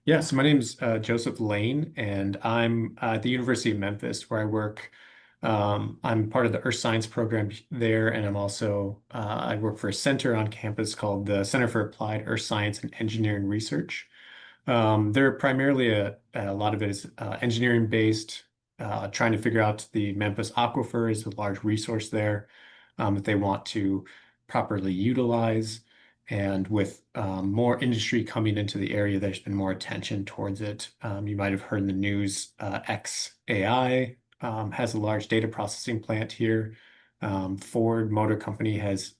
Yeah, so my name's Joseph Lane, and I'm at the University of Memphis, where I work. I'm part of the Earth Science program there, and I work for a center on campus called the Center for Applied Earth Science and Engineering Research. They're primarily a lot of it is engineering based, trying to figure out the Memphis aquifer is a large resource there that they want to properly utilize. And with more industry coming into the area, there's been more attention towards it. You might have heard in the news, XAI has a large data processing plant here. Ford Motor Company has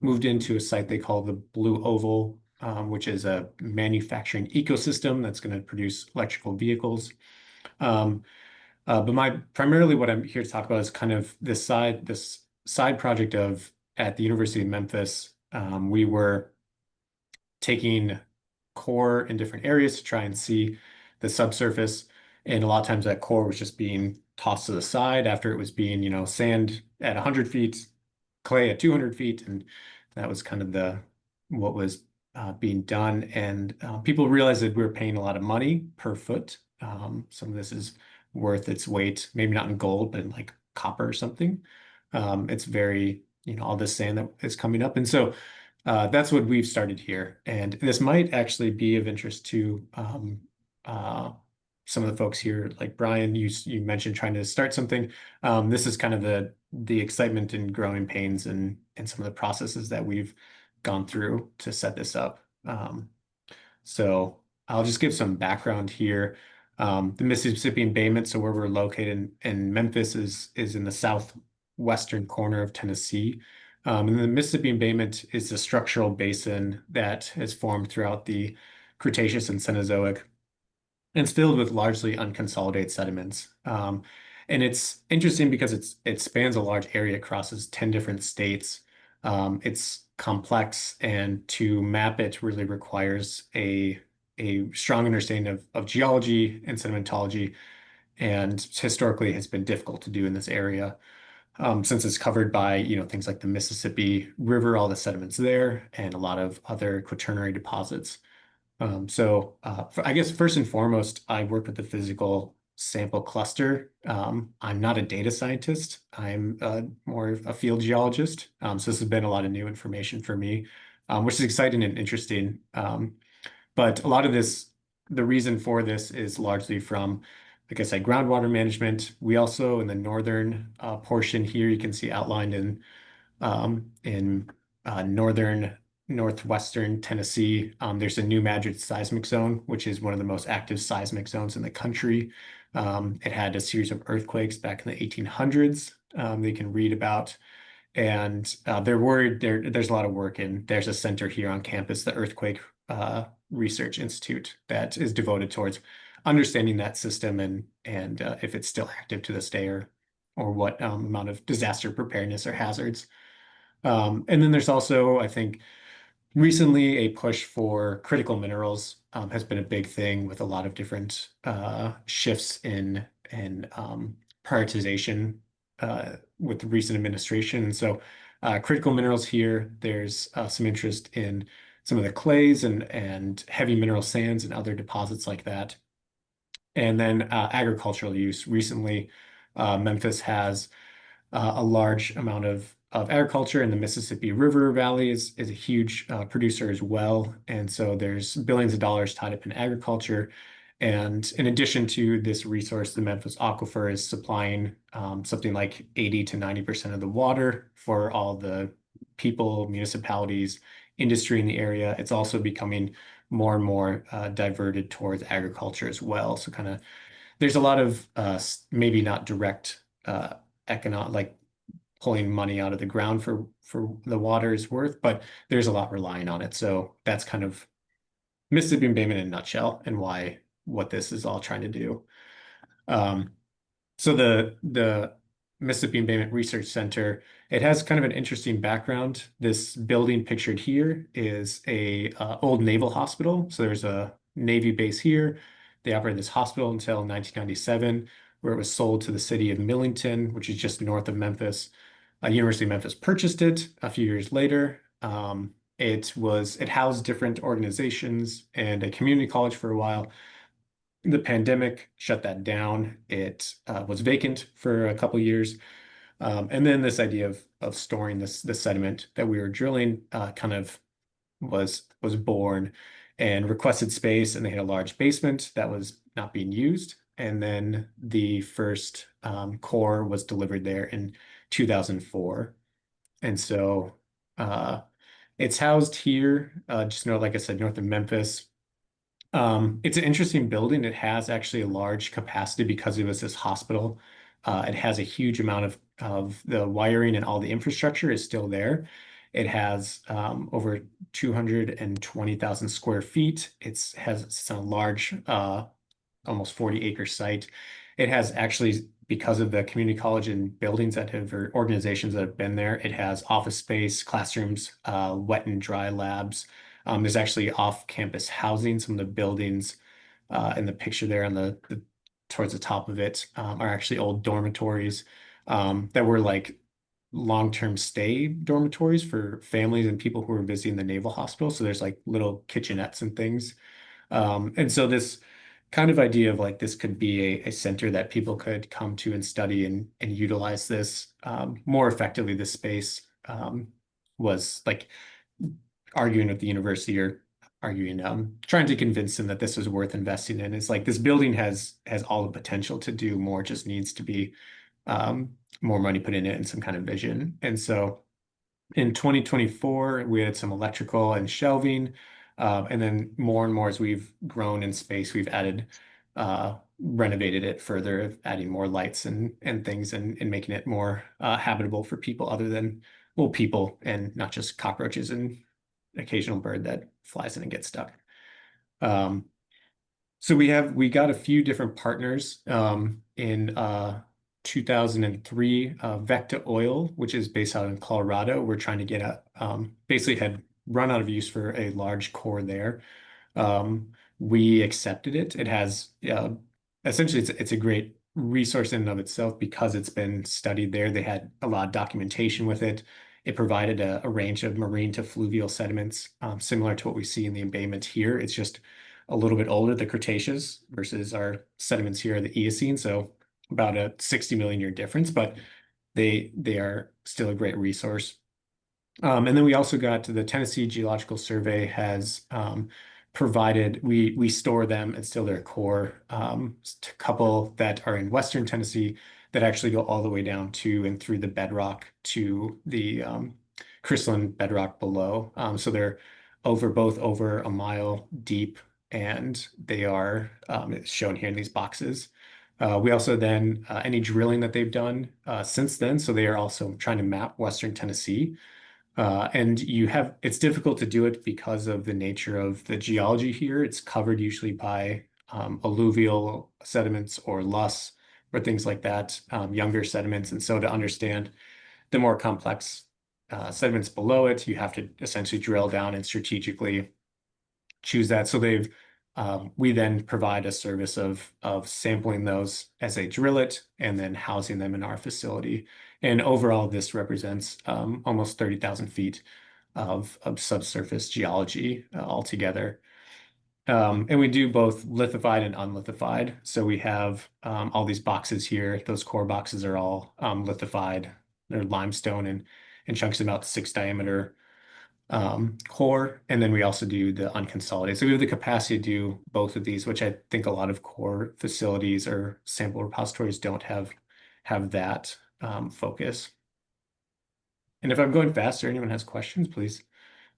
moved into a site they call the Blue Oval, which is a manufacturing ecosystem that's going to produce electrical vehicles. Um, but my primarily what I'm here to talk about is kind of this side project of at the University of Memphis. We were taking core in different areas to try and see the subsurface, and a lot of times that core was just being tossed to the side after it was being, sand at 100 feet, clay at 200 feet, and that was kind of the what was being done. And people realized that we were paying a lot of money per foot. Some of this is worth its weight, maybe not in gold, but in like copper or something. It's very, all this sand that is coming up. And so that's what we've started here. And this might actually be of interest to uh, some of the folks here, like Brian, you mentioned trying to start something. This is kind of the excitement and growing pains and some of the processes that we've gone through to set this up. So I'll just give some background here. The Mississippi Embayment, so where we're located in Memphis, is in the southwestern corner of Tennessee. And the Mississippi Embayment is a structural basin that has formed throughout the Cretaceous and Cenozoic. And it's filled with largely unconsolidated sediments. And it's interesting because it spans a large area, crosses 10 different states. It's complex, and to map it really requires a strong understanding of geology and sedimentology, and historically has been difficult to do in this area. Since it's covered by, things like the Mississippi River, all the sediments there, and a lot of other quaternary deposits. I guess first and foremost, I work with the physical sample cluster. I'm not a data scientist. I'm more of a field geologist. So this has been a lot of new information for me, which is exciting and interesting. But a lot of this, the reason for this is largely from, like I said, groundwater management. We also, in the northern portion here, you can see outlined in northern northwestern Tennessee, there's a New Madrid seismic zone, which is one of the most active seismic zones in the country. It had a series of earthquakes back in the 1800s they can read about. And there's a lot of work, and there's a center here on campus, the Earthquake Research Institute, that is devoted towards understanding that system and if it's still active to this day, or what amount of disaster preparedness or hazards. And then there's also, I think, recently a push for critical minerals has been a big thing with a lot of different shifts in prioritization with the recent administration. And so critical minerals here, there's some interest in some of the clays and heavy mineral sands and other deposits like that. And then agricultural use. Recently, Memphis has a large amount of agriculture, and the Mississippi River Valley is a huge producer as well. And so there's billions of dollars tied up in agriculture. And in addition to this resource, the Memphis aquifer is supplying something like 80 to 90% of the water for all the people, municipalities, industry in the area. It's also becoming more and more diverted towards agriculture as well. So kind of there's a lot of maybe not direct economic, like pulling money out of the ground for the water's worth, but there's a lot relying on it. So that's kind of Mississippi Embayment in a nutshell, and what this is all trying to do. So the Mississippi Embayment Research Center, it has kind of an interesting background. This building pictured here is a old naval hospital. So there's a Navy base here. They operated this hospital until 1997, where it was sold to the city of Millington, which is just north of Memphis. University of Memphis purchased it a few years later. It housed different organizations and a community college for a while. The pandemic shut that down. It was vacant for a couple years. And then this idea of storing this sediment that we were drilling kind of was born and requested space, and they had a large basement that was not being used. And then the first core was delivered there in 2004. And so uh, it's housed here, just like I said, north of Memphis. It's an interesting building. It has actually a large capacity because it was this hospital. It has a huge amount of the wiring and all the infrastructure is still there. It has over 220,000 square feet. It's a large, almost 40-acre site. It has actually, because of the community college and buildings that have, or organizations that have been there, it has office space, classrooms, wet and dry labs. There's actually off-campus housing. Some of the buildings in the picture there on towards the top of it are actually old dormitories that were like long-term stay dormitories for families and people who were visiting the Naval Hospital. So there's like little kitchenettes and things. And so this kind of idea of like this could be a center that people could come to and study and utilize this more effectively. This space was like arguing with the university or arguing, trying to convince them that this was worth investing in. It's like this building has all the potential to do more, just needs to be more money put in it and some kind of vision. And so in 2024, we had some electrical and shelving. And then more and more as we've grown in space, we've renovated it further, adding more lights and things and making it more habitable for people other than, well, people and not just cockroaches and occasional bird that flies in and gets stuck. So we got a few different partners in 2003, Vecta Oil, which is based out in Colorado. We're trying to get basically had run out of use for a large core there. We accepted it. It has essentially it's a great resource in and of itself because it's been studied there. They had a lot of documentation with it. It provided a range of marine to fluvial sediments, similar to what we see in the embayment here. It's just a little bit older, the Cretaceous, versus our sediments here, the Eocene. So about a 60 million year difference, but they are still a great resource. And then we also got to the Tennessee Geological Survey has provided, we store them, it's still their core, a couple that are in Western Tennessee that actually go all the way down to and through the bedrock to the crystalline bedrock below. So they're both over a mile deep, and they are it's shown here in these boxes. We also then, any drilling that they've done since then, so they are also trying to map Western Tennessee. And it's difficult to do it because of the nature of the geology here. It's covered usually by alluvial sediments or loess or things like that, younger sediments. And so to understand the more complex sediments below it, you have to essentially drill down and strategically choose that. So we then provide a service of sampling those as they drill it and then housing them in our facility. And overall, this represents almost 30,000 feet of subsurface geology altogether. And we do both lithified and unlithified. So we have all these boxes here. Those core boxes are all lithified. They're limestone and chunks about 6 diameter core. And then we also do the unconsolidated. So we have the capacity to do both of these, which I think a lot of core facilities or sample repositories don't have that focus. And if I'm going fast or anyone has questions, please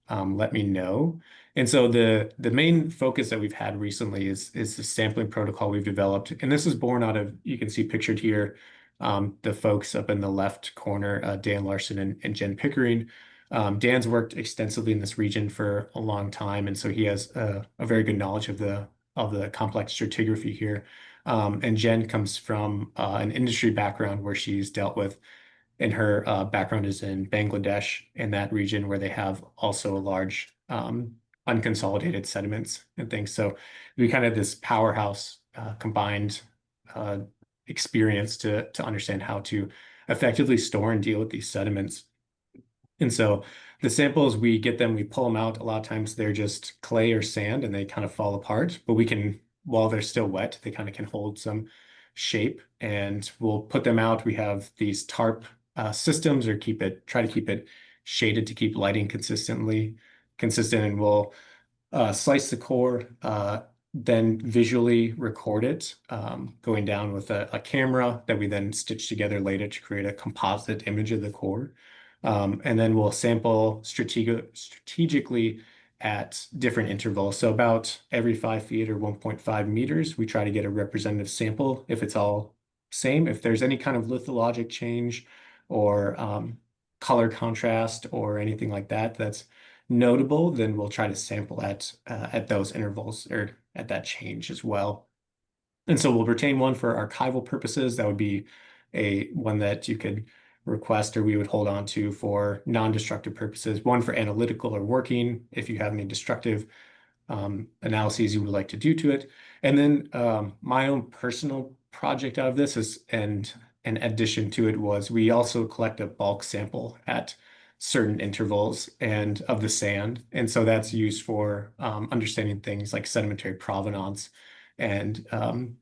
let me know. And so the main focus that we've had recently is the sampling protocol we've developed. And this is born out of, you can see pictured here, the folks up in the left corner, Dan Larson and Jen Pickering. Dan's worked extensively in this region for a long time, and so he has a very good knowledge of the complex stratigraphy here. And Jen comes from an industry background where she's dealt with, and her background is in Bangladesh, in that region where they have also a large unconsolidated sediments and things. So we kind of this powerhouse combined experience to understand how to effectively store and deal with these sediments. And so the samples, we get them, we pull them out. A lot of times they're just clay or sand and they kind of fall apart, but we can, while they're still wet, they kind of can hold some shape and we'll put them out. We have these tarp systems or try to keep it shaded to keep lighting consistent, and we'll slice the core, then visually record it, going down with a camera that we then stitch together later to create a composite image of the core. And then we'll sample strategically at different intervals. So about every 5 feet or 1.5 meters, we try to get a representative sample if it's all same. If there's any kind of lithologic change or color contrast or anything like that that's notable, then we'll try to sample at those intervals or at that change as well. And so we'll retain one for archival purposes. That would be a one that you could request or we would hold on to for non-destructive purposes, one for analytical or working if you have any destructive analyses you would like to do to it. And then my own personal project out of this is, and an addition to it was we also collect a bulk sample at certain intervals and of the sand. And so that's used for understanding things like sedimentary provenance. And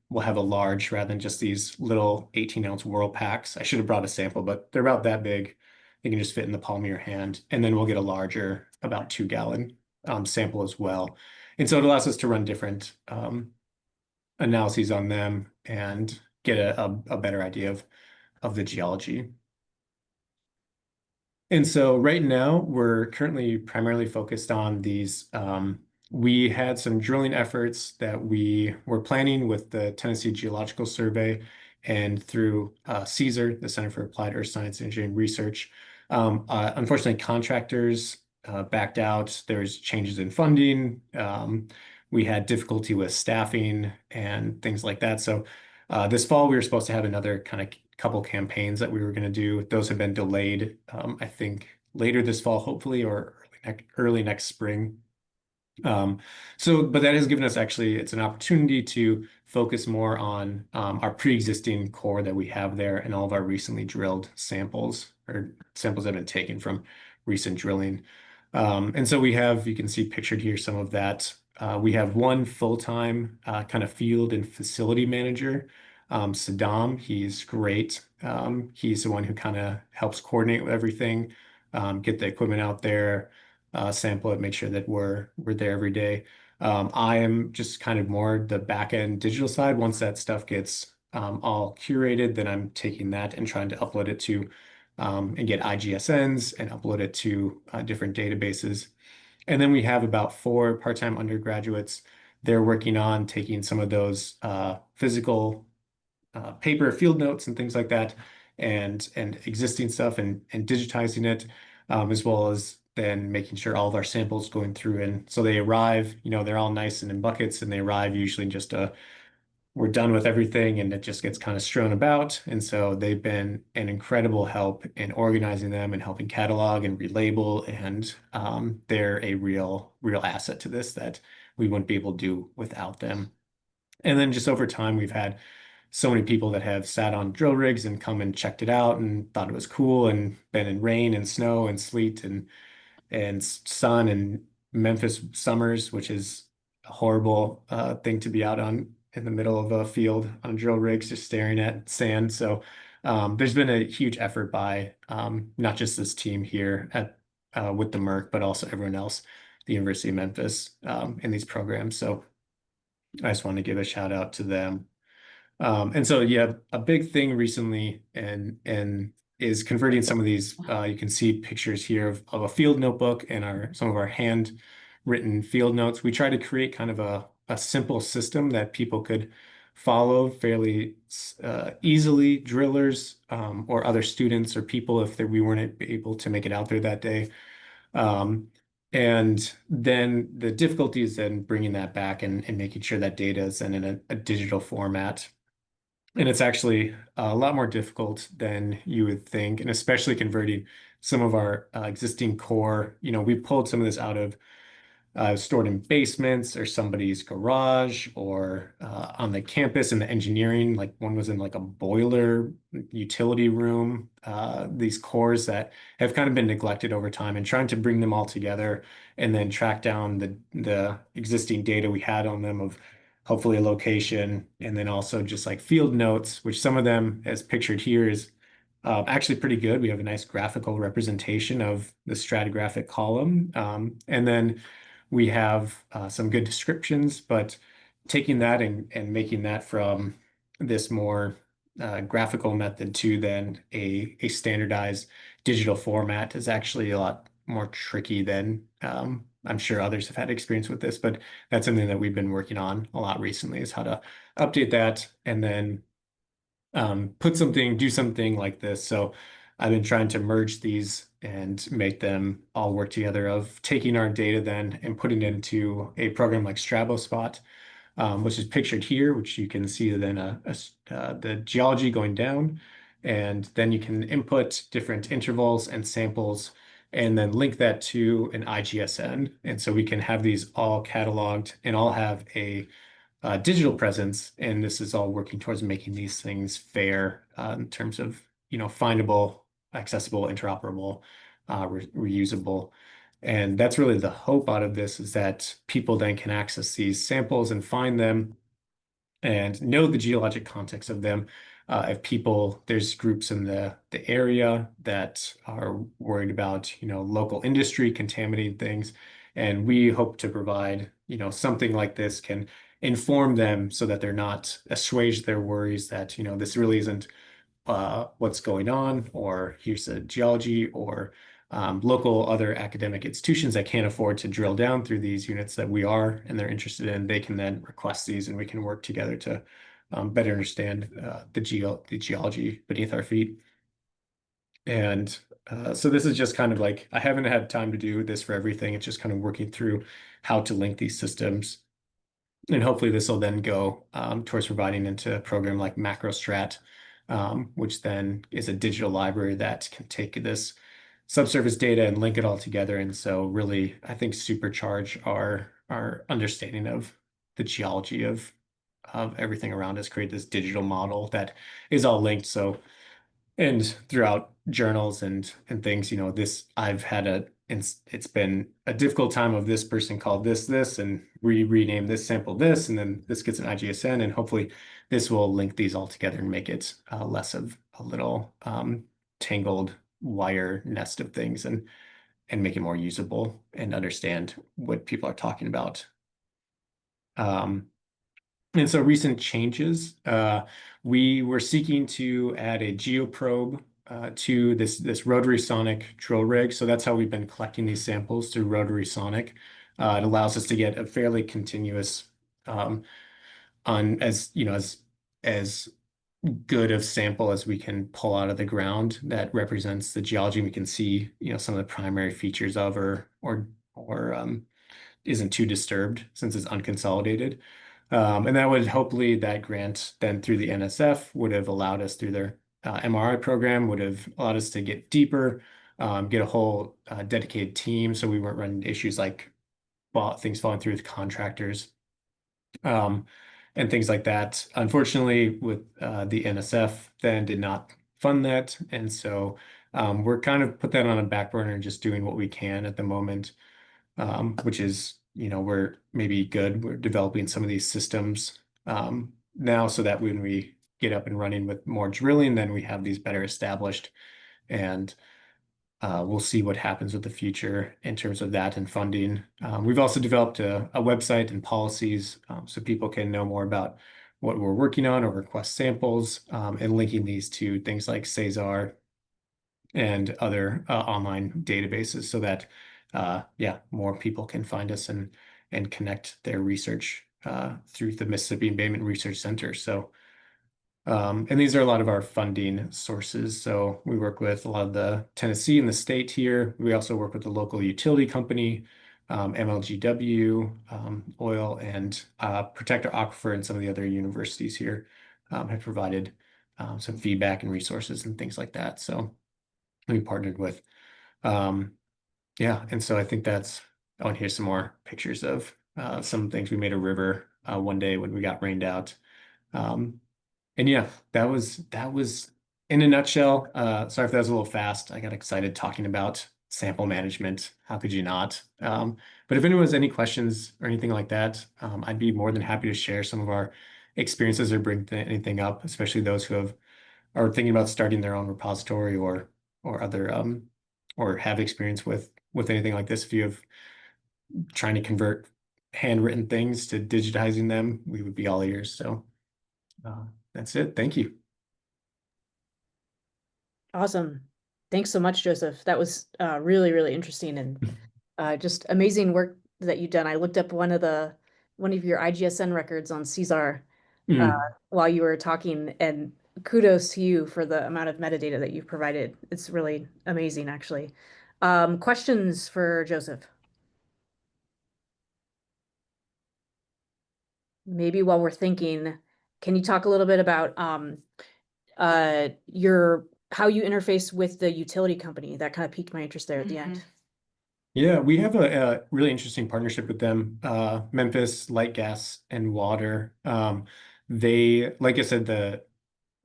we'll have a large rather than just these little 18-ounce whirl packs. I should have brought a sample, but they're about that big. They can just fit in the palm of your hand. And then we'll get a larger, about 2-gallon sample as well. And so it allows us to run different analyses on them and get a better idea of the geology. And so right now we're currently primarily focused on these. We had some drilling efforts that we were planning with the Tennessee Geological Survey and through CSER, the Center for Applied Earth Science and Engineering Research. Unfortunately, contractors backed out. There's changes in funding. We had difficulty with staffing and things like that. So this fall, we were supposed to have another kind of couple campaigns that we were going to do. Those have been delayed, I think later this fall, hopefully, or early next spring. But that has given us actually, it's an opportunity to focus more on our pre-existing core that we have there and all of our recently drilled samples or samples that have been taken from recent drilling. And so we have, you can see pictured here some of that. We have one full-time kind of field and facility manager, Saddam. He's great. He's the one who kind of helps coordinate with everything, get the equipment out there, sample it, make sure that we're there every day. I am just kind of more the back end digital side. Once that stuff gets all curated, then I'm taking that and trying to upload it to and get IGSNs and upload it to different databases. And then we have about 4 part-time undergraduates. They're working on taking some of those physical paper field notes and things like that and existing stuff and digitizing it, as well as then making sure all of our samples going through. And so they arrive, they're all nice and in buckets, and they arrive usually in just we're done with everything and it just gets kind of strewn about. And so they've been an incredible help in organizing them and helping catalog and relabel. And they're a real asset to this that we wouldn't be able to do without them. And then just over time, we've had so many people that have sat on drill rigs and come and checked it out and thought it was cool and been in rain and snow and sleet and sun and Memphis summers, which is a horrible thing to be out on in the middle of a field on drill rigs, just staring at sand. So there's been a huge effort by not just this team here at with the Merck, but also everyone else, the University of Memphis, in these programs. So I just want to give a shout out to them. And so, yeah, a big thing recently and is converting some of these. You can see pictures here of a field notebook and some of our handwritten field notes. We try to create kind of a simple system that people could follow fairly easily, drillers or other students or people if we weren't able to make it out there that day. And then the difficulty is then bringing that back and making sure that data is then in a digital format. And it's actually a lot more difficult than you would think, and especially converting some of our existing core. We pulled some of this out of stored in basements or somebody's garage or on the campus in the engineering. Like one was in like a boiler utility room. These cores that have kind of been neglected over time, and trying to bring them all together and then track down the existing data we had on them of hopefully a location, and then also just like field notes, which some of them, as pictured here, is actually pretty good. We have a nice graphical representation of the stratigraphic column. And then we have some good descriptions, but taking that and making that from this more graphical method to then a standardized digital format is actually a lot more tricky than I'm sure others have had experience with this, but that's something that we've been working on a lot recently, is how to update that and then do something like this. So I've been trying to merge these and make them all work together, of taking our data then and putting it into a program like StraboSpot, which is pictured here, which you can see then the geology going down, and then you can input different intervals and samples and then link that to an IGSN. And so we can have these all cataloged and all have a digital presence, and this is all working towards making these things fair in terms of findable, accessible, interoperable, reusable. And that's really the hope out of this, is that people then can access these samples and find them and know the geologic context of them. If people, there's groups in the area that are worried about, local industry contaminating things, and we hope to provide, something like this can inform them so that they're not assuage their worries that, this really isn't what's going on, or here's the geology, or local other academic institutions that can't afford to drill down through these units that we are and they're interested in. They can then request these, and we can work together to better understand the geology beneath our feet. And so this is just kind of like, I haven't had time to do this for everything. It's just kind of working through how to link these systems. And hopefully this will then go towards providing into a program like MacroStrat, which then is a digital library that can take this subsurface data and link it all together. And so really, I think, supercharge our understanding of the geology of everything around us, create this digital model that is all linked. So, and throughout journals and things, this I've had it's been a difficult time of this person called this, and we rename this sample this, and then this gets an IGSN, and hopefully this will link these all together and make it less of a little tangled wire nest of things, and make it more usable and understand what people are talking about. And so recent changes, we were seeking to add a geoprobe to this rotary sonic drill rig. So that's how we've been collecting these samples, through rotary sonic. It allows us to get a fairly continuous, on as good of sample as we can pull out of the ground that represents the geology. We can see, some of the primary features of, or isn't too disturbed since it's unconsolidated. And that would hopefully, that grant then through the NSF would have allowed us, through their MRI program, would have allowed us to get deeper, get a whole dedicated team, so we weren't running issues like things falling through with contractors, and things like that. Unfortunately, with the NSF then did not fund that, and so we're kind of put that on a back burner and just doing what we can at the moment, which is, we're maybe good. We're developing some of these systems now, so that when we get up and running with more drilling, then we have these better established, and we'll see what happens with the future in terms of that and funding. We've also developed a website and policies, so people can know more about what we're working on or request samples, and linking these to things like Cesar and other online databases, so that more people can find us and connect their research through the Mississippi Embayment Research Center. So, and these are a lot of our funding sources. So we work with a lot of the Tennessee and the state here. We also work with the local utility company, MLGW, Oil, and Protector Aquifer, and some of the other universities here have provided some feedback and resources and things like that. So we partnered with. And so I think that's oh, and here's some more pictures of some things. We made a river one day when we got rained out. Um, and yeah, that was in a nutshell. Sorry if that was a little fast. I got excited talking about sample management. How could you not? But if anyone has any questions or anything like that, I'd be more than happy to share some of our experiences or bring anything up, especially those who are thinking about starting their own repository or other or have experience with anything like this. If you have trying to convert handwritten things to digitizing them, we would be all ears. So that's it. Thank you. Awesome. Thanks so much, Joseph. That was really, really interesting and just amazing work that you've done. I looked up one of your IGSN records on Caesar Mm. while you were talking, and kudos to you for the amount of metadata that you've provided. It's really amazing, actually. Questions for Joseph? Maybe while we're thinking, can you talk a little bit about your how you interface with the utility company? That kind of piqued my interest there at the end. Yeah, we have a really interesting partnership with them. Memphis Light, Gas, and Water. They, like I said,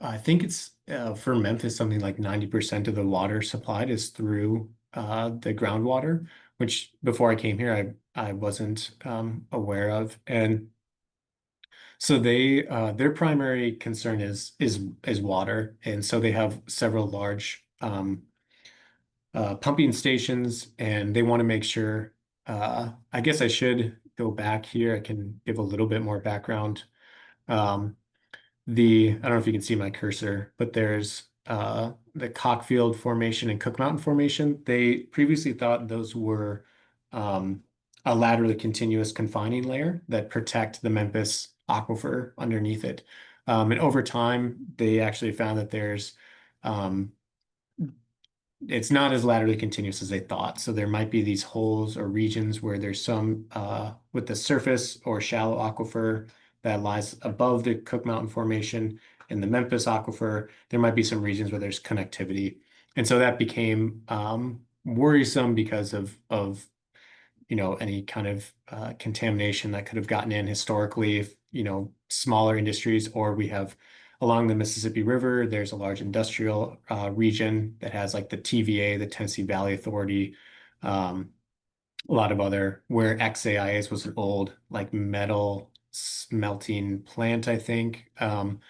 I think it's for Memphis something like 90% of the water supplied is through the groundwater, which before I came here I wasn't aware of. And so they their primary concern is water, and so they have several large pumping stations, and they want to make sure. I guess I should go back here. I can give a little bit more background. Um, I don't know if you can see my cursor, but there's the Cockfield Formation and Cook Mountain Formation. They previously thought those were um, a laterally continuous confining layer that protect the Memphis aquifer underneath it. And over time, they actually found that um, it's not as laterally continuous as they thought. So there might be these holes or regions where there's some with the surface or shallow aquifer that lies above the Cook Mountain Formation in the Memphis aquifer. There might be some regions where there's connectivity. And so that became worrisome because of any kind of contamination that could have gotten in historically if, smaller industries, or we have along the Mississippi River, there's a large industrial region that has like the TVA, the Tennessee Valley Authority, um, a lot of other, where XAIS was an old like metal smelting plant, I think. And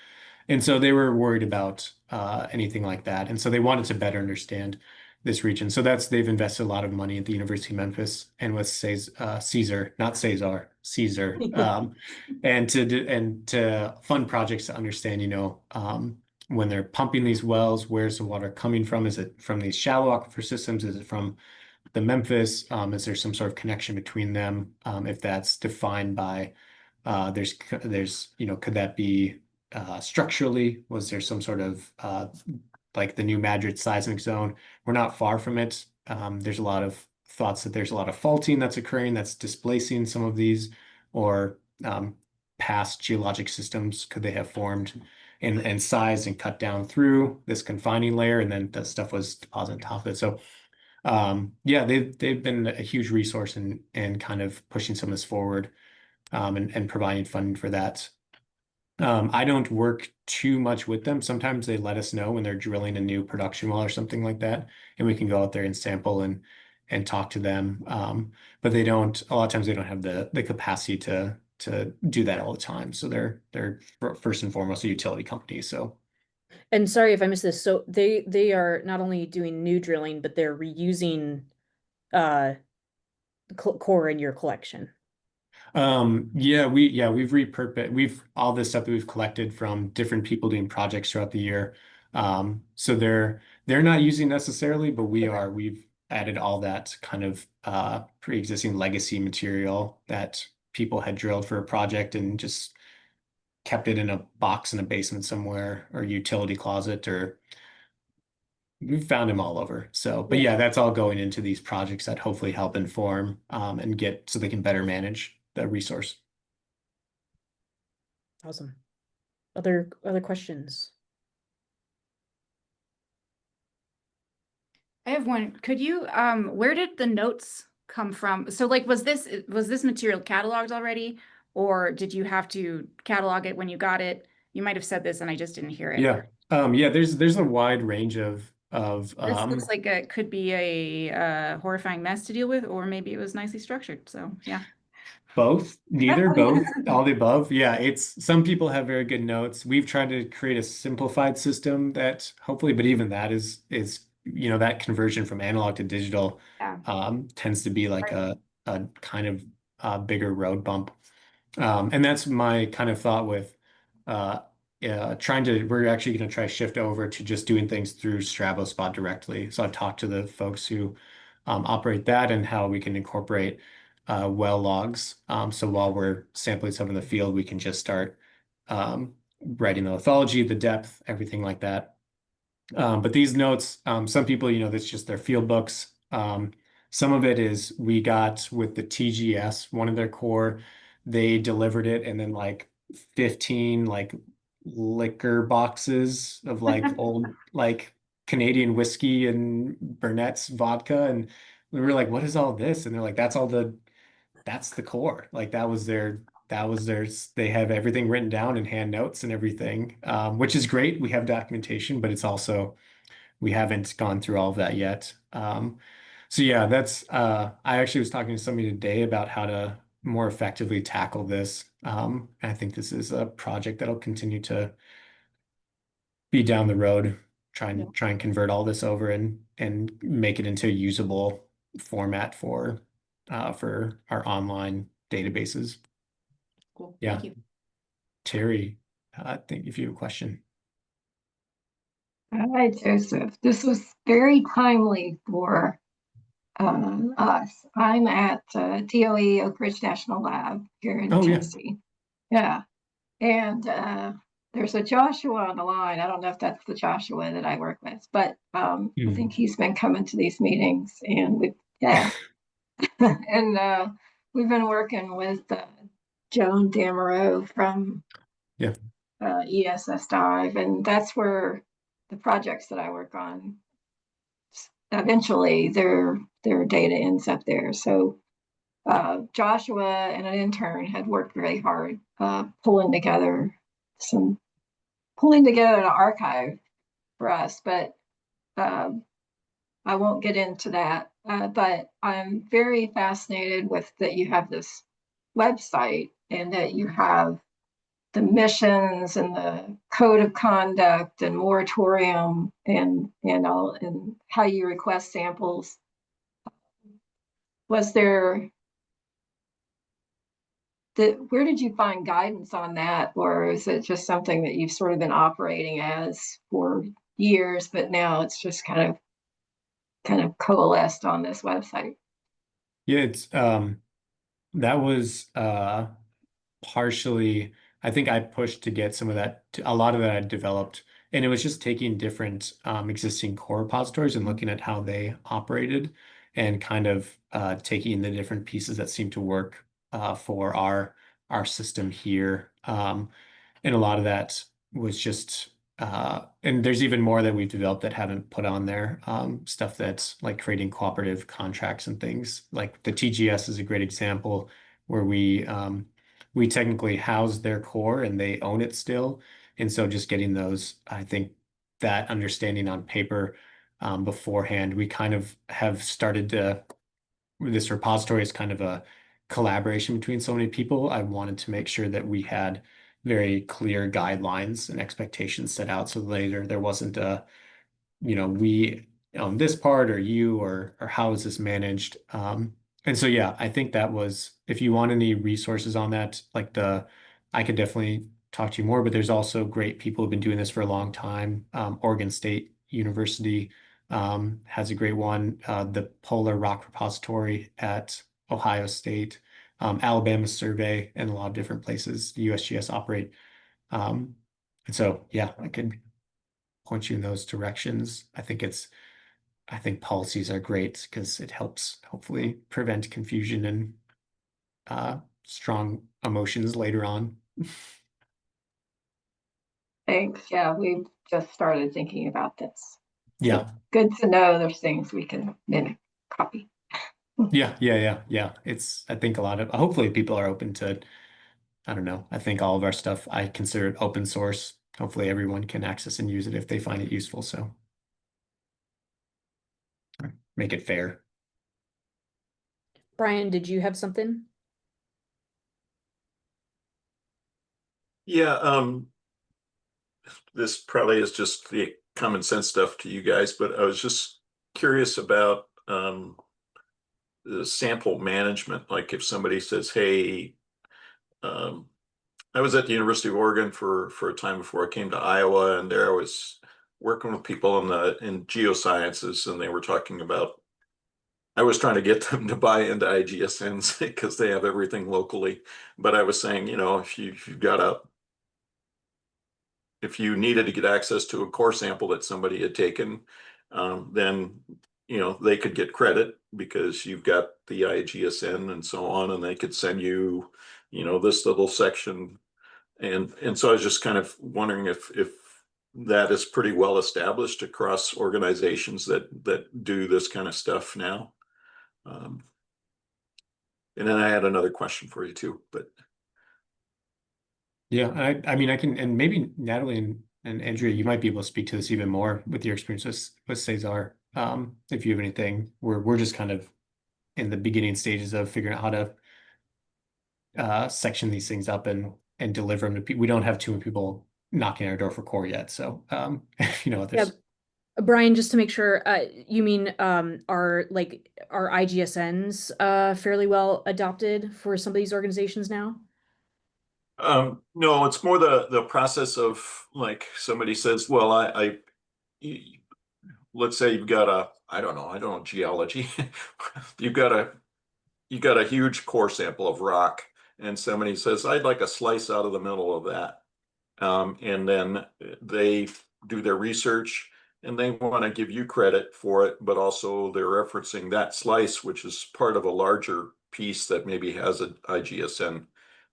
so they were worried about anything like that. And so they wanted to better understand this region. So they've invested a lot of money at the University of Memphis and with Caesar, not Cesar, Caesar, and to fund projects to understand, when they're pumping these wells, where's the water coming from? Is it from these shallow aquifer systems? Is it from the Memphis? Is there some sort of connection between them? If that's defined by could that be structurally? Was there some sort of like the New Madrid seismic zone? We're not far from it. There's a lot of thoughts that there's a lot of faulting that's occurring that's displacing some of these, or past geologic systems. Could they have formed and sized and cut down through this confining layer, and then that stuff was deposited on top of it? So yeah, they've been a huge resource in kind of pushing some of this forward, and providing funding for that. I don't work too much with them. Sometimes they let us know when they're drilling a new production well or something like that, and we can go out there and sample and talk to them. But they don't. A lot of times they don't have the capacity to do that all the time. So they're first and foremost a utility company. So And sorry if I missed this. So they are not only doing new drilling, but they're reusing uh core in your collection. we've repurposed all this stuff that we've collected from different people doing projects throughout the year. So they're not using necessarily, but we Okay. are. We've added all that kind of pre-existing legacy material that people had drilled for a project and just kept it in a box in a basement somewhere or utility closet, or we've found them all over. So, but Yeah. yeah, that's all going into these projects that hopefully help inform and get so they can better manage the resource. Awesome. Other questions? I have one. Could you, where did the notes come from? So like, was this material cataloged already, or did you have to catalog it when you got it? You might have said this and I just didn't hear it. Yeah. Yeah, there's a wide range of This looks like it could be a horrifying mess to deal with, or maybe it was nicely structured. So yeah. both, neither, both, all the above. Yeah, it's some people have very good notes. We've tried to create a simplified system that hopefully, but even that is that conversion from analog to digital Yeah. tends to be like a kind of bigger road bump. And that's my kind of thought with uh, we're actually going to try shift over to just doing things through StraboSpot directly. So I've talked to the folks who operate that and how we can incorporate well logs. So while we're sampling stuff in the field, we can just start writing the lithology, the depth, everything like that. But these notes, some people, that's just their field books. Some of it is we got with the TGS, one of their core, they delivered it and then like 15 like liquor boxes of like old like Canadian whiskey and Burnett's vodka. And we were like, what is all this? And they're like, that's the core. Like that was their they have everything written down in hand notes and everything, which is great. We have documentation, but it's also we haven't gone through all of that yet. So yeah, that's I actually was talking to somebody today about how to more effectively tackle this. And I think this is a project that'll continue to be down the road, try and convert all this over and make it into a usable format for our online databases. Cool. Yeah. Thank you. Terry, I think if you have a question. Hi, Joseph. This was very timely for us. I'm at DOE Oak Ridge National Lab here in Oh yeah. Tennessee. Yeah. And there's a Joshua on the line. I don't know if that's the Joshua that I work with, but I think he's been coming to these meetings and and we've been working with Joan Damerow from Yeah. ESS Dive, and that's where the projects that I work on eventually their data ends up there. So Joshua and an intern had worked very hard some pulling together an archive for us, but I won't get into that. But I'm very fascinated with that you have this website and that you have the missions and the code of conduct and moratorium and all and how you request samples. Was there where did you find guidance on that, or is it just something that you've sort of been operating as for years, but now it's just kind of coalesced on this website? Yeah, it's that was partially, I think I pushed to get some of that, a lot of that I developed, and it was just taking different existing core repositories and looking at how they operated and kind of taking the different pieces that seem to work for our system here. And a lot of that was just and there's even more that we've developed that haven't put on there. Stuff that's like creating cooperative contracts and things. Like the TGS is a great example where we technically house their core and they own it still. And so just getting those, I think that understanding on paper beforehand, we kind of have started to, this repository is kind of a collaboration between so many people. I wanted to make sure that we had very clear guidelines and expectations set out so later there wasn't a, we own this part or you or how is this managed? And so yeah, I think that was if you want any resources on that, like I could definitely talk to you more, but there's also great people who've been doing this for a long time. Oregon State University has a great one. The Polar Rock Repository at Ohio State, Alabama Survey, and a lot of different places the USGS operate. And so yeah, I could point you in those directions. I think policies are great because it helps hopefully prevent confusion and strong emotions later on. Thanks. Yeah, we've just started thinking about this. So Yeah. good to know there's things we can mimic, copy. Yeah. It's, I think a lot of, hopefully people are open to, I don't know. I think all of our stuff, I consider it open source. Hopefully everyone can access and use it if they find it useful. So make it fair. Brian, did you have something? Yeah, this probably is just the common sense stuff to you guys, but I was just curious about the sample management. Like if somebody says, hey, I was at the University of Oregon for a time before I came to Iowa, and there I was working with people in geosciences, and they were talking about, I was trying to get them to buy into IGSNs because they have everything locally. But I was saying, if you needed to get access to a core sample that somebody had taken, then they could get credit because you've got the IGSN and so on, and they could send you, this little section. And so I was just kind of wondering if that is pretty well established across organizations that do this kind of stuff now. And then I had another question for you too, but Yeah, I mean, I can, and maybe Natalie and Andrea, you might be able to speak to this even more with your experience with Cesar. If you have anything, we're just kind of in the beginning stages of figuring out how to section these things up and deliver them to people. We don't have too many people knocking on our door for core yet. So, Yeah. there's Brian, just to make sure, you mean are IGSNs fairly well adopted for some of these organizations now? no, it's more the process of like somebody says, well, let's say you've got I don't know, geology. You've got a huge core sample of rock, and somebody says, I'd like a slice out of the middle of that. And then they do their research and they want to give you credit for it, but also they're referencing that slice, which is part of a larger piece that maybe has an IGSN.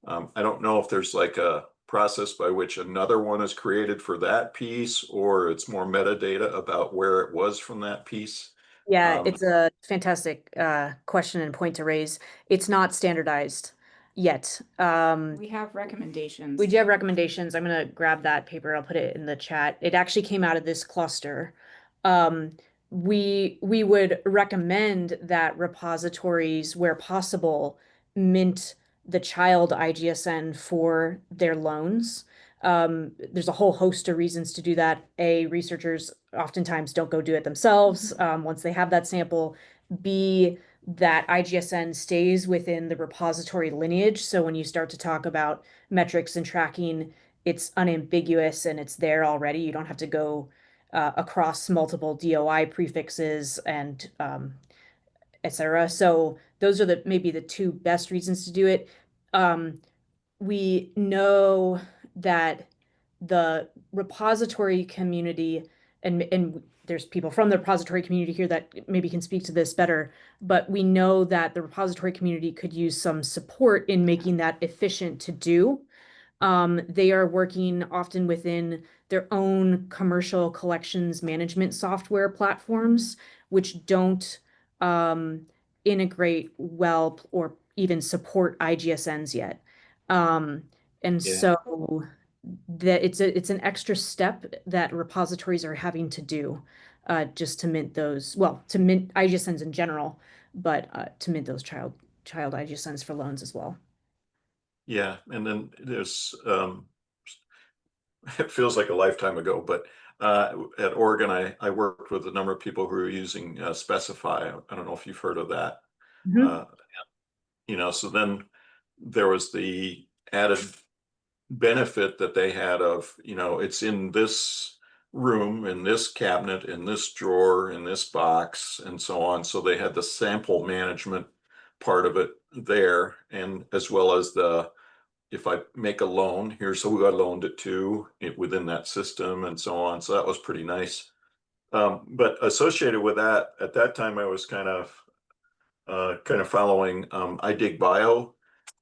I don't know if there's like a process by which another one is created for that piece, or it's more metadata about where it was from that piece. Yeah, it's a fantastic question and point to raise. It's not standardized yet. We have recommendations. We do have recommendations. I'm going to grab that paper. I'll put it in the chat. It actually came out of this cluster. We would recommend that repositories, where possible, mint the child IGSN for their loans. There's a whole host of reasons to do that. A, researchers oftentimes don't go do it themselves once they have that sample. B, that IGSN stays within the repository lineage. So when you start to talk about metrics and tracking, it's unambiguous and it's there already. You don't have to go across multiple DOI prefixes and etc. So those are maybe the two best reasons to do it. We know that the repository community, and there's people from the repository community here that maybe can speak to this better, but we know that the repository community could use some support in making that efficient to do. They are working often within their own commercial collections management software platforms, which don't integrate well or even support IGSNs yet. And Yeah. so that it's an extra step that repositories are having to do just to mint those, well, to mint IGSNs in general, but to mint those child IGSNs for loans as well. Yeah, and then there's it feels like a lifetime ago, but at Oregon, I worked with a number of people who were using Specify. I don't know if you've heard of that. Mhm. So then there was the added benefit that they had of, it's in this room, in this cabinet, in this drawer, in this box, and so on. So they had the sample management part of it there, and as well as if I make a loan, here's who I loaned it to within that system and so on. So that was pretty nice. But associated with that, at that time, I was kind of following iDigBio,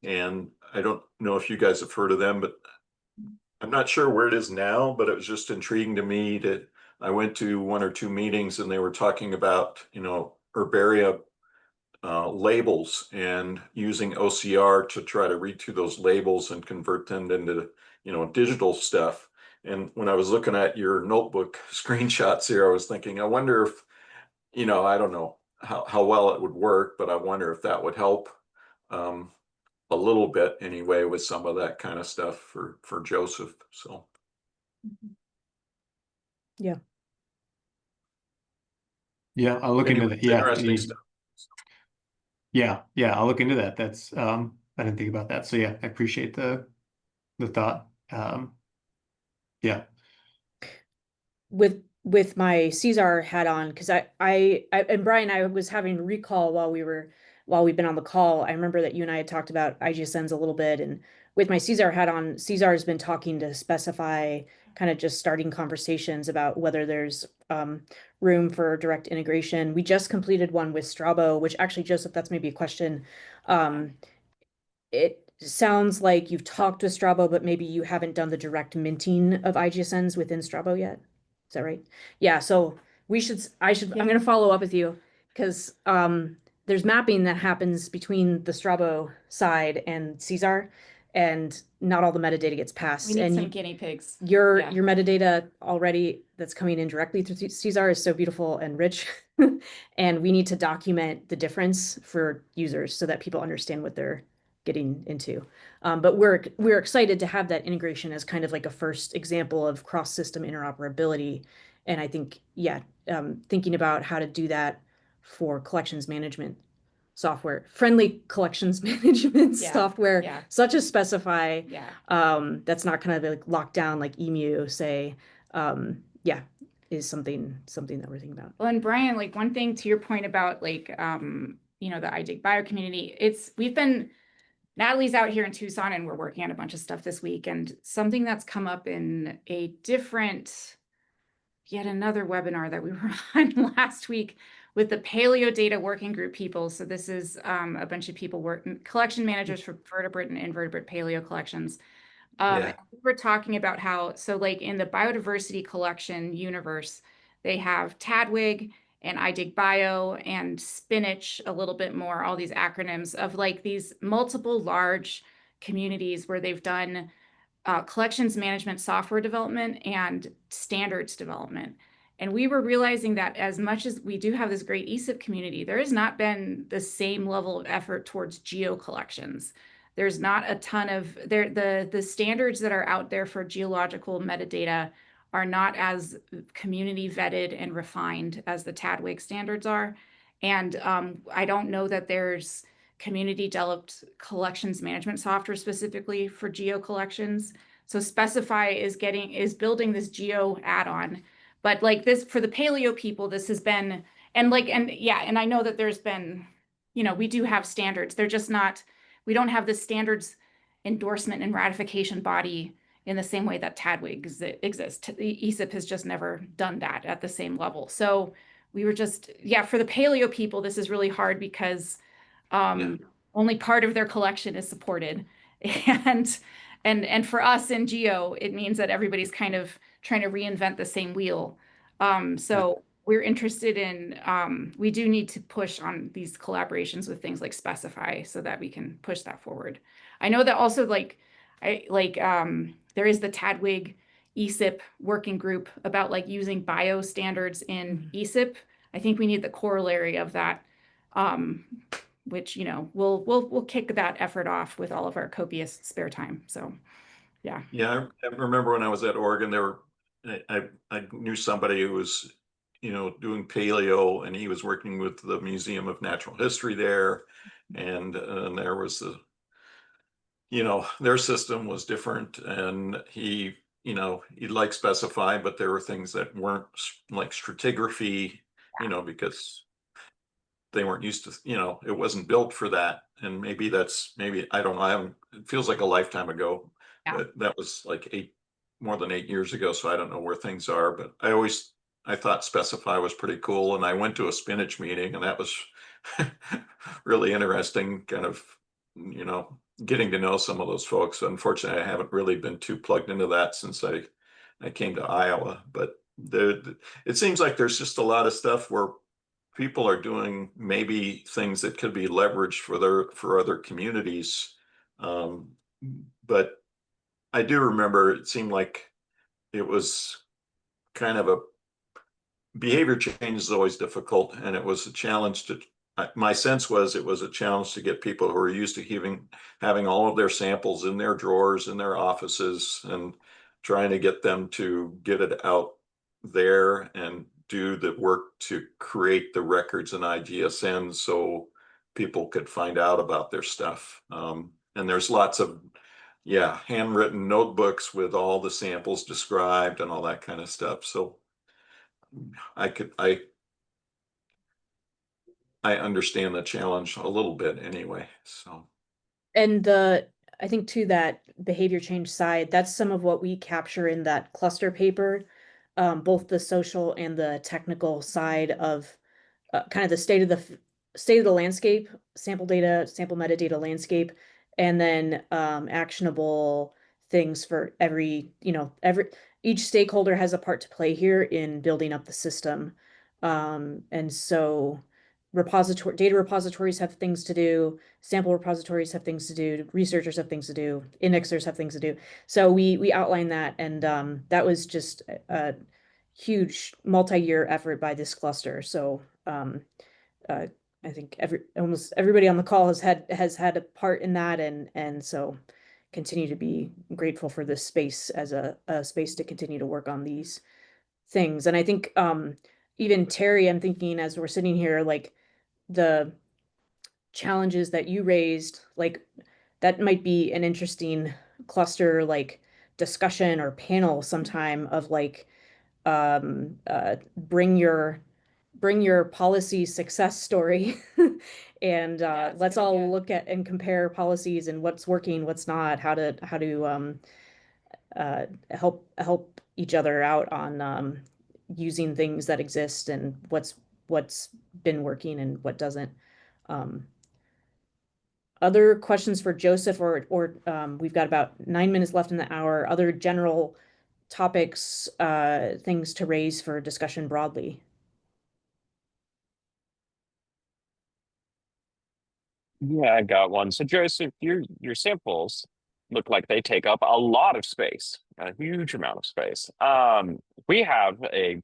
and I don't know if you guys have heard of them, but I'm not sure where it is now, but it was just intriguing to me that I went to one or two meetings and they were talking about, herbaria labels and using OCR to try to read through those labels and convert them into, digital stuff. And when I was looking at your notebook screenshots here, I was thinking, I wonder if, I don't know how well it would work, but I wonder if that would help a little bit anyway with some of that kind of stuff for Joseph. So Yeah. Yeah, I'll look into anyway, that. Yeah, interesting stuff. yeah, I'll look into that. That's I didn't think about that. So yeah, I appreciate the thought. Yeah. With my Caesar hat on, because I and Brian, I was having recall while we've been on the call. I remember that you and I had talked about IGSNs a little bit, and with my Caesar hat on, Caesar has been talking to specify, kind of just starting conversations about whether there's room for direct integration. We just completed one with Strabo, which actually, Joseph, that's maybe a question. It sounds like you've talked with Strabo, but maybe you haven't done the direct minting of IGSNs within Strabo yet. Is that right? Yeah, so I'm gonna follow up with you because there's mapping that happens between the Strabo side and Caesar, and not all the metadata gets passed. We need And some guinea pigs. your Yeah. metadata already that's coming in directly through Caesar is so beautiful and rich. And we need to document the difference for users so that people understand what they're getting into. But we're excited to have that integration as kind of like a first example of cross-system interoperability. And I think, yeah, thinking about how to do that for collections management software, friendly collections management Yeah, software, yeah. such as Specify, Yeah. that's not kind of like locked down like Emu, say, yeah, is something that we're thinking about. Well, and Brian, like one thing to your point about like, the iDig bio community, Natalie's out here in Tucson and we're working on a bunch of stuff this week, and something that's come up in yet another webinar that we were on last week with the Paleo Data Working Group people. So this is a bunch of people collection managers for vertebrate and invertebrate paleo collections. Yeah. We were talking about how, so like in the biodiversity collection universe, they have TADWIG and iDig Bio and Spinach a little bit more, all these acronyms of like these multiple large communities where they've done collections management software development and standards development. And we were realizing that as much as we do have this great ESIP community, there has not been the same level of effort towards geo collections. There's not a ton of the standards that are out there for geological metadata are not as community vetted and refined as the TADWIG standards are. And I don't know that there's community developed collections management software specifically for geo collections. So Specify is building this geo add-on, but like this for the paleo people, this has been, and I know that there's been, we do have standards. They're just not, we don't have the standards endorsement and ratification body in the same way that TADWIG exists. The ESIP has just never done that at the same level. So we were just, for the paleo people, this is really hard because only part of their collection is supported. And for us in geo, it means that everybody's kind of trying to reinvent the same wheel. So we're interested in, we do need to push on these collaborations with things like Specify so that we can push that forward. I know that also there is the TADWIG ESIP working group about like using bio standards in ESIP. I think we need the corollary of that, which, we'll kick that effort off with all of our copious spare time. So, yeah. Yeah, I remember when I was at Oregon, I knew somebody who was, doing paleo, and he was working with the Museum of Natural History there, and there was their system was different, and he liked Specify, but there were things that weren't like stratigraphy, because they weren't used to, it wasn't built for that. And maybe I don't know, it feels like a lifetime ago, but that was like more than 8 years ago. So I don't know where things are, but I thought Specify was pretty cool. And I went to a Spinach meeting, and that was really interesting, kind of, getting to know some of those folks. Unfortunately, I haven't really been too plugged into that since I came to Iowa, but it seems like there's just a lot of stuff where people are doing maybe things that could be leveraged for other communities. But I do remember it seemed like it was kind of a behavior change is always difficult, and it was a challenge to. My sense was it was a challenge to get people who are used to having all of their samples in their drawers in their offices, and trying to get them to get it out there and do the work to create the records in IGSN so people could find out about their stuff. And there's lots of, yeah, handwritten notebooks with all the samples described and all that kind of stuff. So I understand the challenge a little bit anyway. So And I think too, that behavior change side, that's some of what we capture in that cluster paper, both the social and the technical side of kind of the state of the landscape, sample data, sample metadata landscape, and then actionable things for each stakeholder has a part to play here in building up the system. And so data repositories have things to do, sample repositories have things to do, researchers have things to do, indexers have things to do. So we outline that, and that was just a huge multi-year effort by this cluster. So I think almost everybody on the call has had a part in that, and so continue to be grateful for this space as a space to continue to work on these things. And I think even Terry, I'm thinking as we're sitting here, like the challenges that you raised, like that might be an interesting cluster like discussion or panel sometime of like bring your policy success story and Yeah, it's a let's good all idea. look at and compare policies and what's working, what's not, how to help each other out on using things that exist and what's been working and what doesn't. Other questions for Joseph, or we've got about 9 minutes left in the hour. Other general topics, things to raise for discussion broadly. Yeah, I got one. So Joseph, your samples look like they take up a lot of space, a huge amount of space. We have a,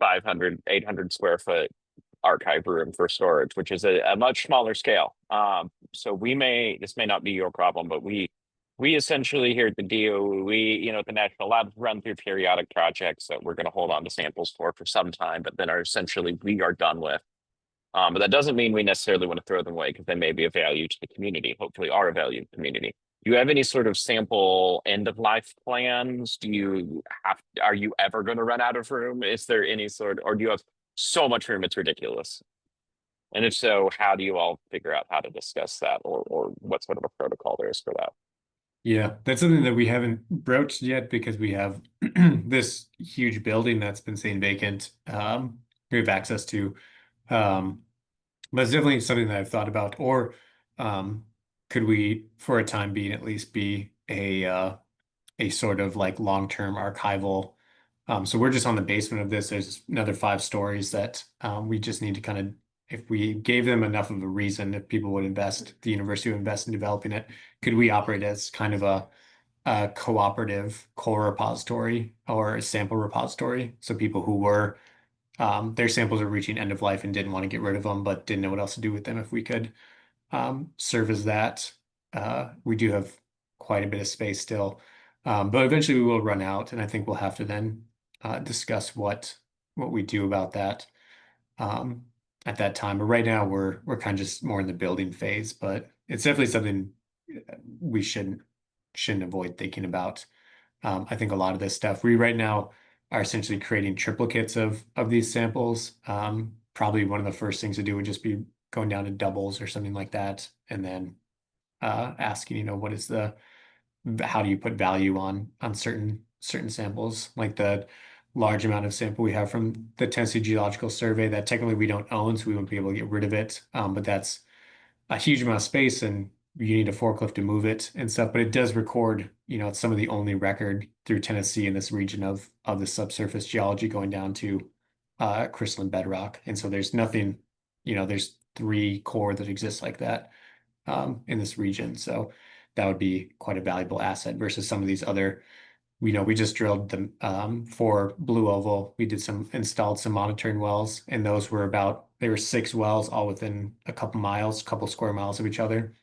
500, 800 square foot archive room for storage, which is a much smaller scale. So this may not be your problem, but we essentially here at the DOE, at the National Labs run through periodic projects that we're going to hold on to samples for some time, but then we are done with. But that doesn't mean we necessarily want to throw them away because they may be of value to the community, hopefully are of value to the community. Do you have any sort of sample end of life plans? Are you ever going to run out of room? Is there any or do you have so much room it's ridiculous? And if so, how do you all figure out how to discuss that, or what sort of a protocol there is for that? Yeah, that's something that we haven't broached yet because we have this huge building that's been sitting vacant. We have access to, but it's definitely something that I've thought about. Or could we, for a time being, at least be a sort of like long-term archival? So we're just on the basement of this. There's another 5 stories that we just need to kind of, if we gave them enough of a reason, if people would invest, the university would invest in developing it, could we operate as kind of a cooperative core repository or a sample repository? So people who were, their samples are reaching end of life and didn't want to get rid of them, but didn't know what else to do with them. If we could serve as that, we do have quite a bit of space still. But eventually we will run out, and I think we'll have to then discuss what we do about that at that time. But right now we're kind of just more in the building phase, but it's definitely something we shouldn't avoid thinking about. I think a lot of this stuff we right now are essentially creating triplicates of these samples. Probably one of the first things to do would just be going down to doubles or something like that, and then asking, what is how do you put value on certain samples, like the large amount of sample we have from the Tennessee Geological Survey that technically we don't own, so we won't be able to get rid of it. But that's a huge amount of space, and you need a forklift to move it and stuff. But it does record, it's some of the only record through Tennessee in this region of the subsurface geology going down to crystalline bedrock. And so there's nothing, there's 3 core that exist like that in this region. So that would be quite a valuable asset versus some of these other, we just drilled them for Blue Oval. We installed some monitoring wells, and those were there were 6 wells all within a couple square miles of each other.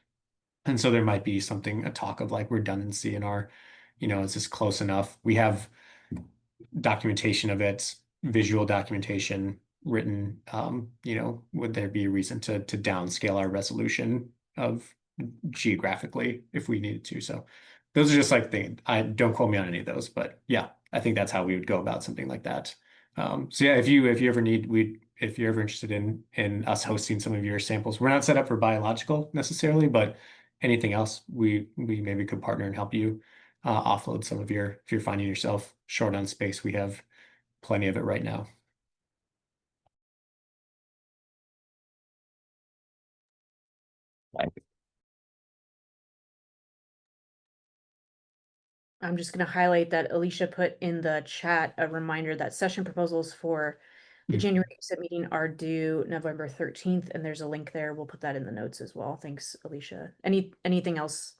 And so there might be a talk of like redundancy in our, is this close enough? We have documentation of it, visual documentation written, would there be a reason to downscale our resolution of geographically if we needed to? So those are just like things. I don't quote me on any of those, but yeah, I think that's how we would go about something like that. So yeah, if you ever if you're ever interested in us hosting some of your samples, we're not set up for biological necessarily, but anything else, we maybe could partner and help you offload some of if you're finding yourself short on space, we have plenty of it right now. Thank you. I'm just going to highlight that Alicia put in the chat a reminder that session proposals for the January ESIP meeting are due November 13th, and there's a link there. We'll put that in the notes as well. Thanks, Alicia. Anything else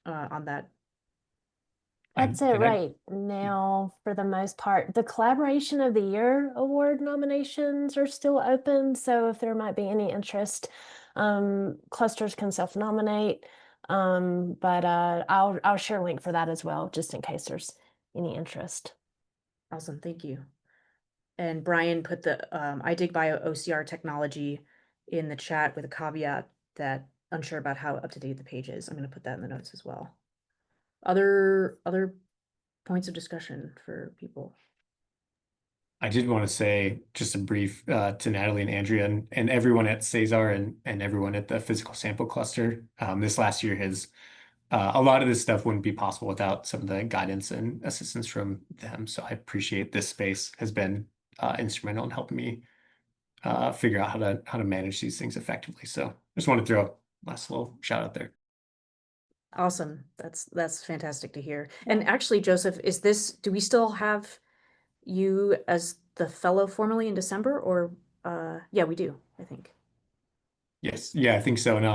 on that? That's it right now for the most part. The Collaboration of the Year award nominations are still open. So if there might be any interest, clusters can self-nominate. But I'll share a link for that as well, just in case there's any interest. Awesome, thank you. And Brian put the iDigBio OCR technology in the chat with a caveat that unsure about how up to date the page is. I'm going to put that in the notes as well. Other points of discussion for people? I did want to say just a brief to Natalie and Andrea and everyone at Cesar and everyone at the physical sample cluster. This last year has a lot of this stuff wouldn't be possible without some of the guidance and assistance from them. So I appreciate this space has been instrumental in helping me figure out how to manage these things effectively. So just want to throw a last little shout out there. Awesome. That's fantastic to hear. And actually, Joseph, do we still have you as the fellow formally in December, or yeah, we do, I think. Yes. Yeah, I think so. And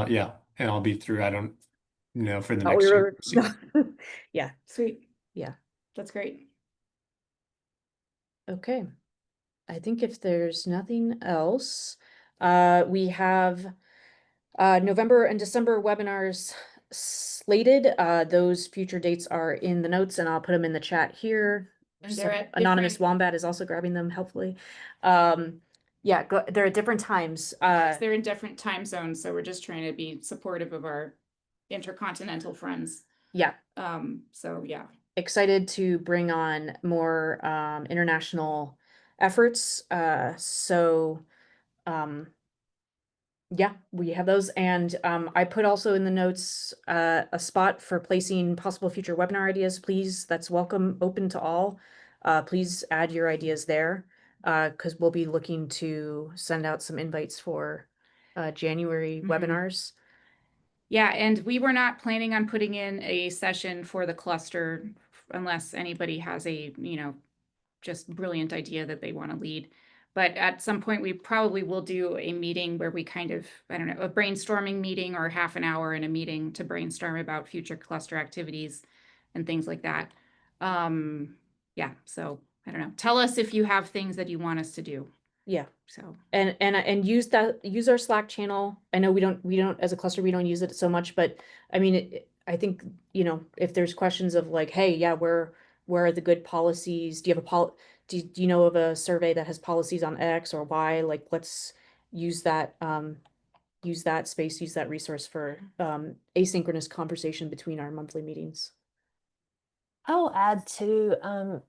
I'll be through. I don't know for the next year. Yeah. Sweet. Yeah. That's great. Okay. I think if there's nothing else, we have November and December webinars slated. Those future dates are in the notes, and I'll put them in the chat here. And they're at Anonymous different- Wombat is also grabbing them helpfully. Yeah, they're at different times. they're in different time zones, so we're just trying to be supportive of our intercontinental friends. Yeah. So yeah. Excited to bring on more international efforts. Yeah, we have those. And I put also in the notes a spot for placing possible future webinar ideas. Please, that's welcome, open to all. Please add your ideas there because we'll be looking to send out some invites for January webinars. Yeah, and we were not planning on putting in a session for the cluster unless anybody has a, just brilliant idea that they want to lead. But at some point, we probably will do a meeting where we kind of, I don't know, a brainstorming meeting or half an hour in a meeting to brainstorm about future cluster activities and things like that. Yeah, so I don't know. Tell us if you have things that you want us to do. Yeah. So and use our Slack channel. I know we don't as a cluster, we don't use it so much, but I mean, I think, if there's questions of like, hey, yeah, where are the good policies? Do you have do you know of a survey that has policies on X or Y? Like, let's use that space, use that resource for asynchronous conversation between our monthly meetings. I'll add to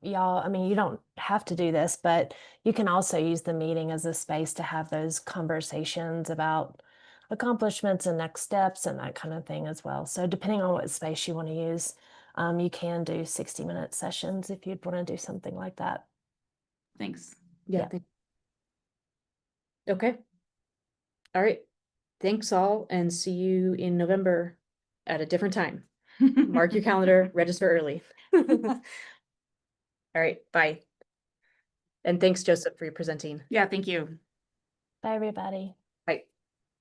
y'all, I mean, you don't have to do this, but you can also use the meeting as a space to have those conversations about accomplishments and next steps and that kind of thing as well. So depending on what space you want to use, you can do 60-minute sessions if you'd want to do something like that. thanks. Yeah. Okay. All right. Thanks all, and see you in November at a different time. Mark your calendar, register early. All right, bye. And thanks, Joseph, for your presenting. Yeah, thank you. Bye, everybody.